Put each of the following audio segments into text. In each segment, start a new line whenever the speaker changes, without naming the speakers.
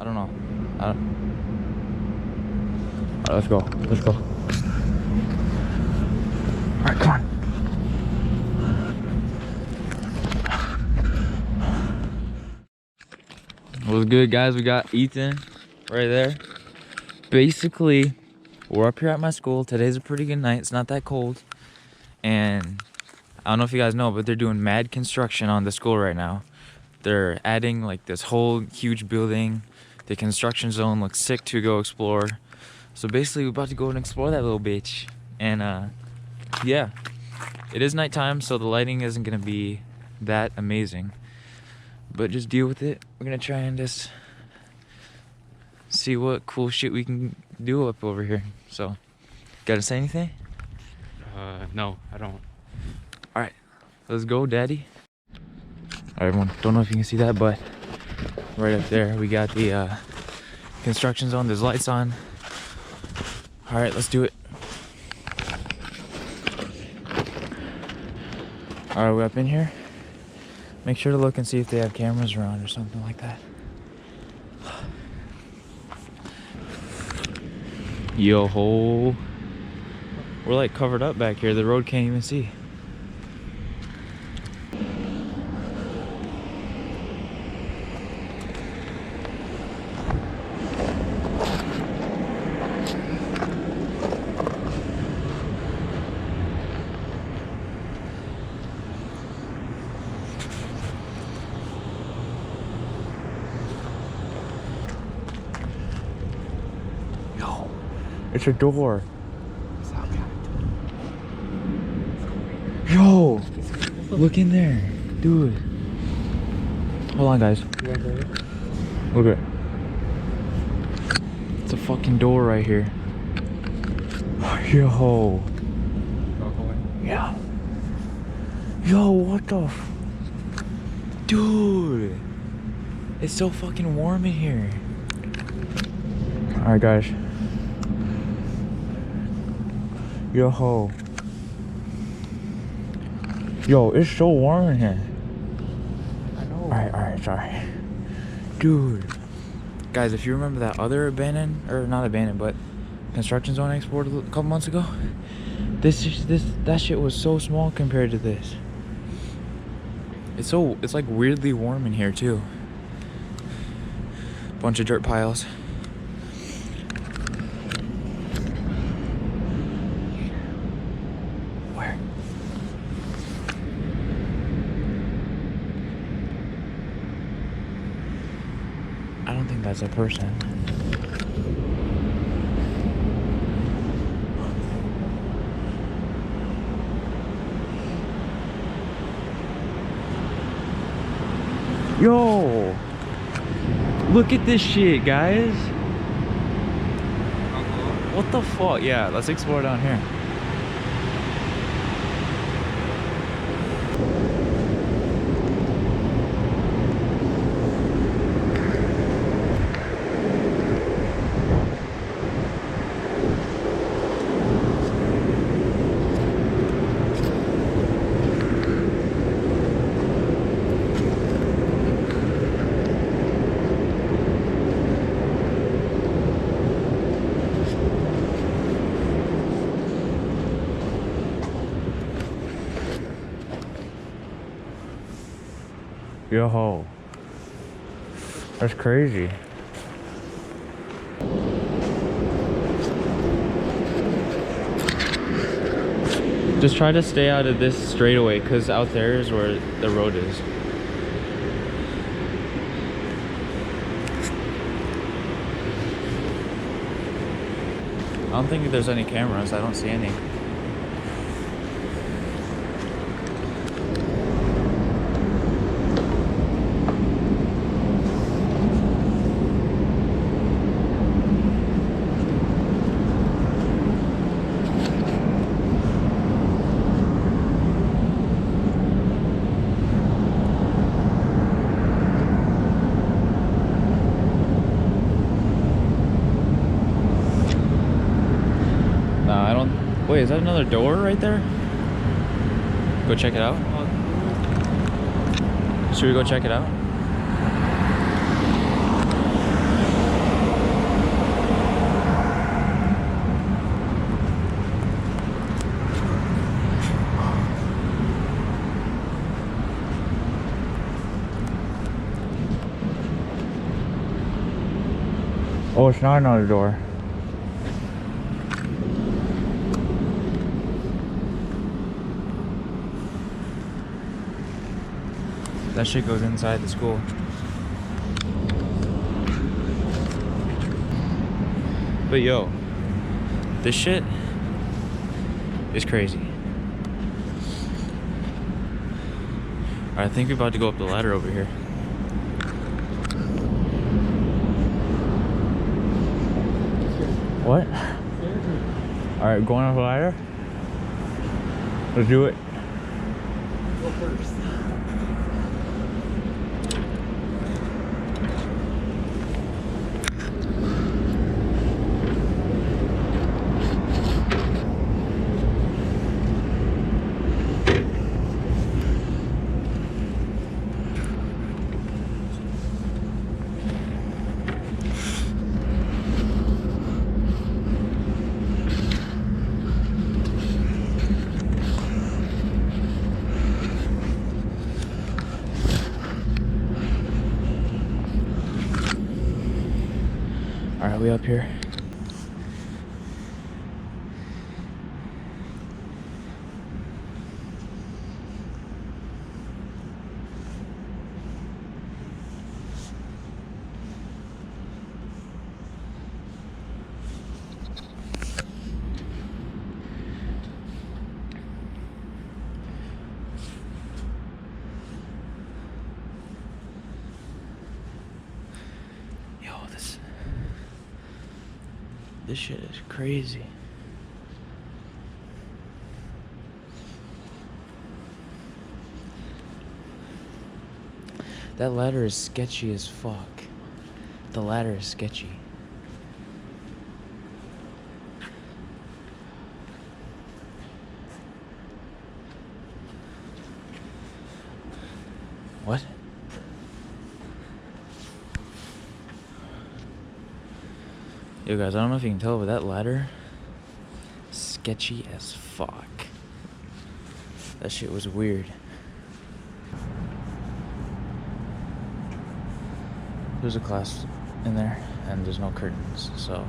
I don't know. All right, let's go. Let's go. All right, come on. What's good, guys? We got Ethan right there. Basically, we're up here at my school. Today's a pretty good night. It's not that cold. And I don't know if you guys know, but they're doing mad construction on the school right now. They're adding like this whole huge building. The construction zone looks sick to go explore. So basically, we're about to go and explore that little bitch. And yeah, it is nighttime, so the lighting isn't gonna be that amazing. But just deal with it. We're gonna try and just see what cool shit we can do up over here. So, gotta say anything?
No, I don't.
All right, let's go, daddy. All right, everyone, don't know if you can see that, but right up there, we got the construction zone. There's lights on. All right, let's do it. All right, we're up in here. Make sure to look and see if they have cameras around or something like that. Yo ho. We're like covered up back here. The road can't even see. Yo, it's a door. Yo, look in there, dude. Hold on, guys. Look at it. It's a fucking door right here. Yo. Yeah. Yo, what the dude. It's so fucking warm in here. Alright, guys. Yo ho. Yo, it's so warm in here.
I know.
Alright, sorry. Dude. Guys, if you remember that other abandoned, or not abandoned, but construction zone I explored a couple months ago, that shit was so small compared to this. It's like weirdly warm in here too. Bunch of dirt piles. Where? I don't think that's a person. Yo! Look at this shit, guys. What the fuck? Yeah, let's explore down here. Yo, that's crazy. Just try to stay out of this straightaway, because out there is where the road is. I don't think there's any cameras. I don't see any. Wait, is that another door right there? Go check it out. Should we go check it out? Oh, it's not another door. That shit goes inside the school. But yo, this shit is crazy. Alright, I think we're about to go up the ladder over here. What? Alright, going up the ladder? Let's do it.
Go first.
Alright, we up here. This shit is crazy. That ladder is sketchy as fuck. The ladder is sketchy. What? Yo guys, I don't know if you can tell, but that ladder, sketchy as fuck. That shit was weird. There's a class in there, and there's no curtains, so.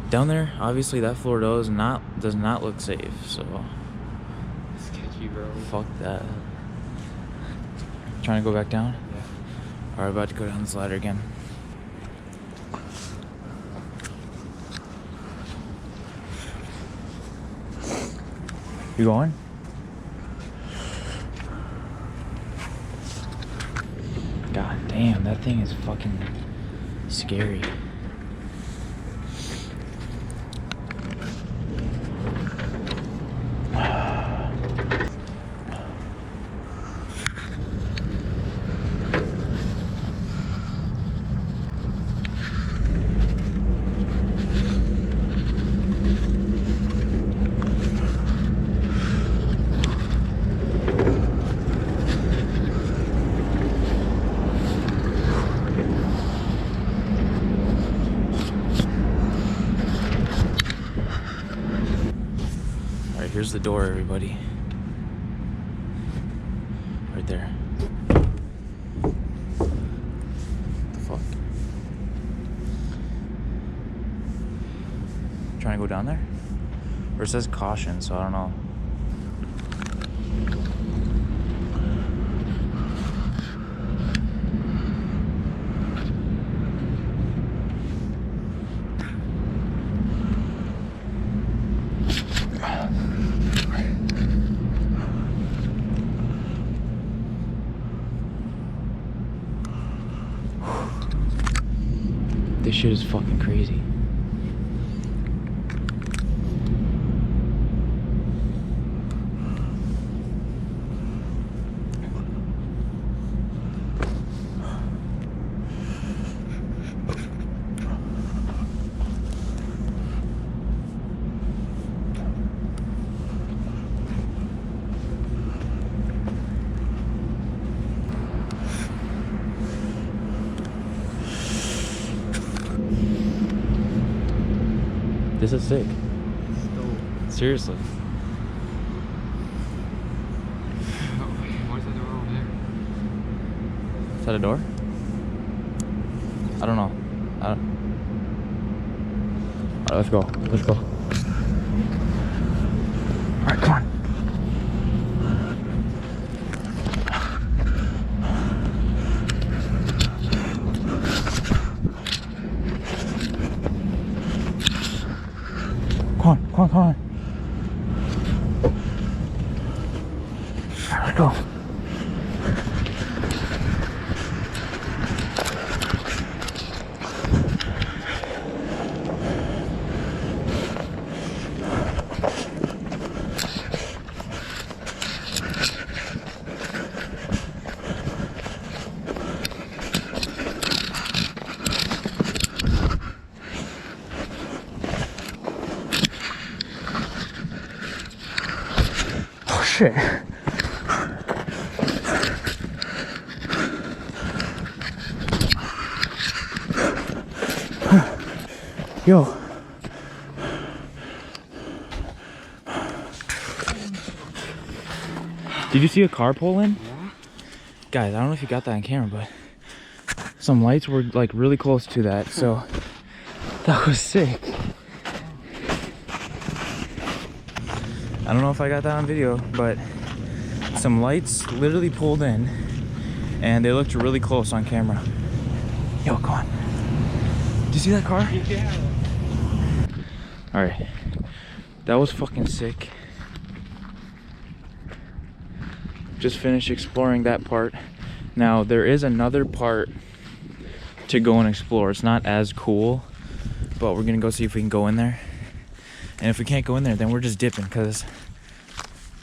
Down there, obviously that floor does not look safe, so.
Sketchy, bro.
Fuck that. Trying to go back down?
Yeah.
Alright, about to go down this ladder again. You going? God damn, that thing is fucking scary. Here's the door, everybody. Right there. What the fuck? Trying to go down there? Or it says caution, so I don't know. This shit is fucking crazy. This is sick. Seriously.
What's that door over there?
Is that a door? I don't know. Alright, let's go. Let's go. Alright, come on. Come on, come on, come on. Alright, let's go. Oh shit. Yo. Did you see a car pull in?
Yeah.
Guys, I don't know if you got that on camera, but some lights were like really close to that, so that was sick. I don't know if I got that on video, but some lights literally pulled in and they looked really close on camera. Yo, come on. Did you see that car?
Yeah.
Alright. That was fucking sick. Just finished exploring that part. Now, there is another part to go and explore. It's not as cool, but we're gonna go see if we can go in there. And if we can't go in there, then we're just dipping, because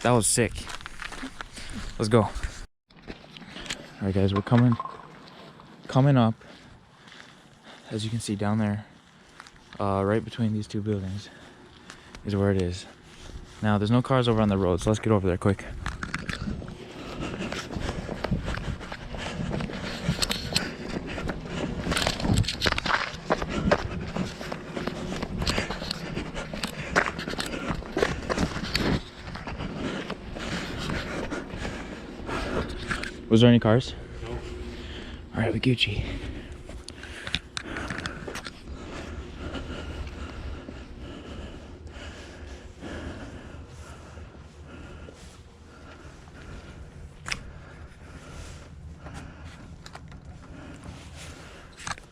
that was sick. Let's go. Alright guys, we're coming up. As you can see down there, right between these two buildings is where it is. Now, there's no cars over on the road, so let's get over there quick. Was there any cars?
No.
Alright, we Gucci.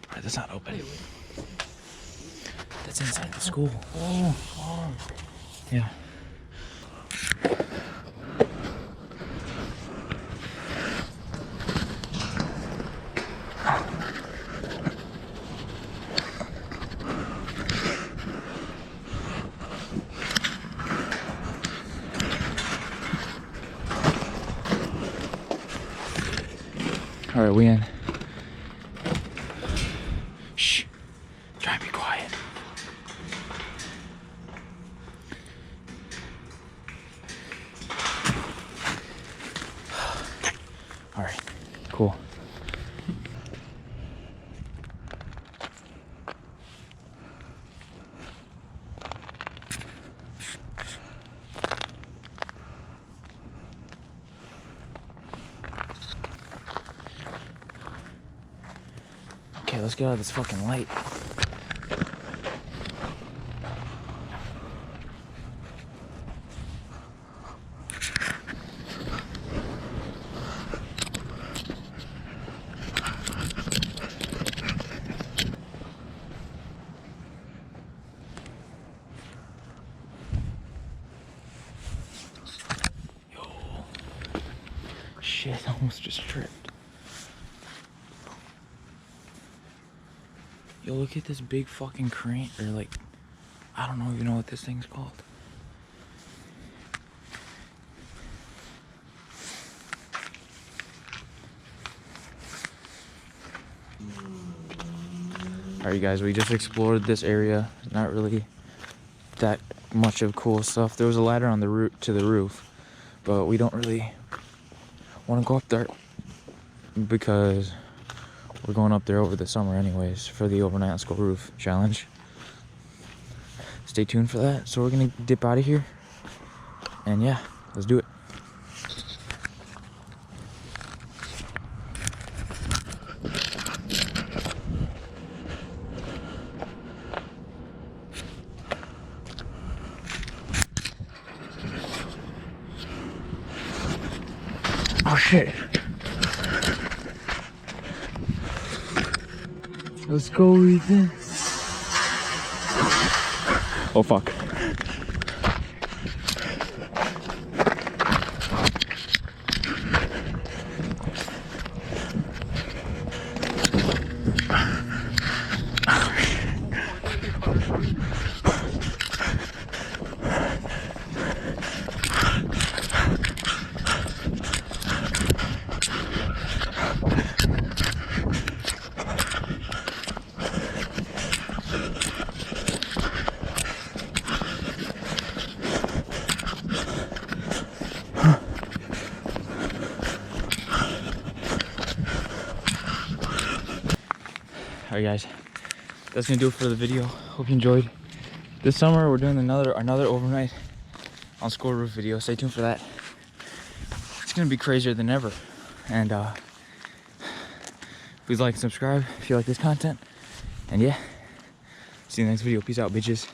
Alright, that's not open. That's inside the school. Oh. Yeah. All right, we in. Shh. Try and be quiet. All right, cool. Okay, let's get out of this fucking light. Yo. Shit, I almost just tripped. Yo, look at this big fucking crane, or like, I don't know even know what this thing's called. Alright, you guys, we just explored this area. Not really that much of cool stuff. There was a ladder on the route to the roof, but we don't really want to go up there because we're going up there over the summer anyways for the overnight on school roof challenge. Stay tuned for that. So we're gonna dip out of here, and yeah, let's do it. shit. Let's go, Ethan. Oh fuck. Alright guys, that's gonna do it for the video. Hope you enjoyed. This summer we're doing another overnight on school roof video. Stay tuned for that. It's gonna be crazier than ever. And please like and subscribe if you like this content. And yeah, see you in the next video. Peace out, bitches.